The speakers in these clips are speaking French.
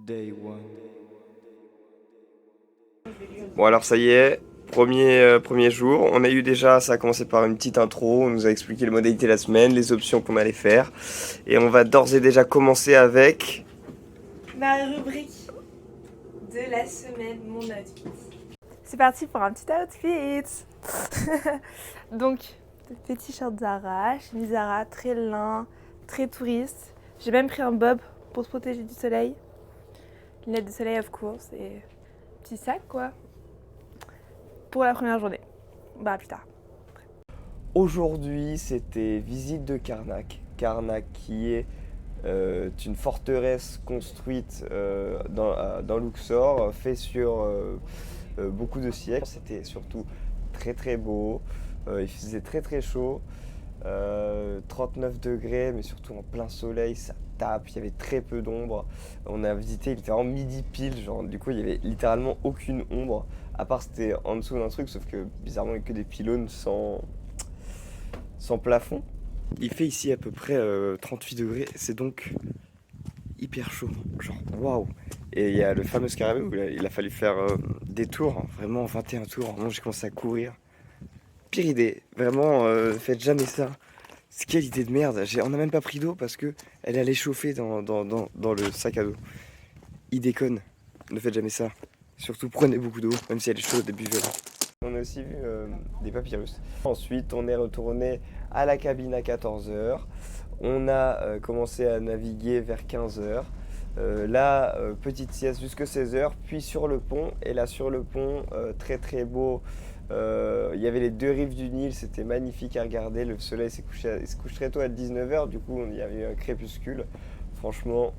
Day one. Bon alors ça y est, premier jour. On a eu déjà, ça a commencé par une petite intro, on nous a expliqué les modalités de la semaine, les options qu'on allait faire. Et on va d'ores et déjà commencer avec... Ma rubrique de la semaine, mon outfit. C'est parti pour un petit outfit. Donc, petit t-shirt Zara, chemise Zara, très lin, très touriste. J'ai même pris un bob pour se protéger du soleil. Lunettes de soleil of course et petit sac quoi. Pour la première journée. Bah plus tard. Aujourd'hui, c'était visite de Karnak. Karnak qui est une forteresse construite dans Luxor, fait sur beaucoup de siècles. C'était surtout très très beau, il faisait très très chaud, 39 degrés, mais surtout en plein soleil, ça tape, il y avait très peu d'ombre. On a visité, il était en midi pile, genre, du coup il y avait littéralement aucune ombre, à part c'était en dessous d'un truc, sauf que bizarrement il n'y a que des pylônes sans plafond. Il fait ici à peu près 38 degrés, c'est donc hyper chaud, genre waouh. Et il y a le fameux scarabée où il a fallu faire des tours, hein, vraiment 21 tours. Moi j'ai commencé à courir. Pire idée, vraiment faites jamais ça. C'est quelle idée de merde. On n'a même pas pris d'eau parce que elle allait chauffer dans le sac à dos. Il déconne, ne faites jamais ça. Surtout prenez beaucoup d'eau, même si elle est chaude, buvez-la. On a aussi vu des papyrus. Ensuite, on est retourné à la cabine à 14 heures. On a commencé à naviguer vers 15 heures. Là, petite sieste jusqu'à 16 heures, puis sur le pont. Et là, sur le pont, très très beau. Il y avait les deux rives du Nil, c'était magnifique à regarder. Le soleil il se couche très tôt à 19 heures, du coup, il y avait eu un crépuscule. Franchement,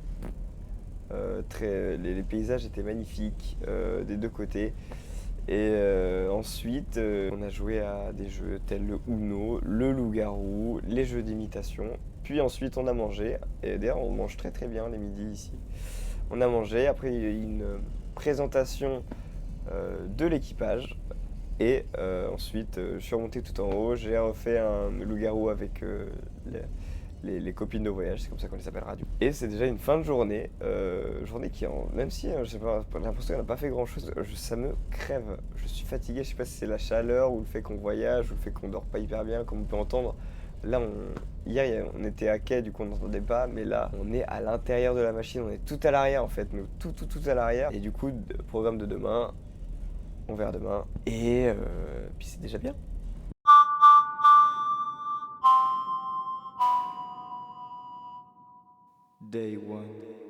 les paysages étaient magnifiques des deux côtés. Et ensuite, on a joué à des jeux tels le Uno, le loup-garou, les jeux d'imitation. Puis ensuite, on a mangé. Et d'ailleurs, on mange très très bien les midis ici. On a mangé. Après, il y a eu une présentation de l'équipage. Et ensuite, je suis remonté tout en haut. J'ai refait un loup-garou avec les copines de voyage, c'est comme ça qu'on les appellera. Et c'est déjà une fin de journée, journée qui, même si j'ai l'impression qu'on n'a pas fait grand chose, ça me crève. Je suis fatigué, je sais pas si c'est la chaleur ou le fait qu'on voyage ou le fait qu'on dort pas hyper bien, comme on peut entendre. Là, hier, on était à quai, du coup on n'entendait pas, mais là, on est à l'intérieur de la machine, on est tout à l'arrière en fait, mais tout à l'arrière. Et du coup, programme de demain, on verra demain. Et puis c'est déjà bien. Day one.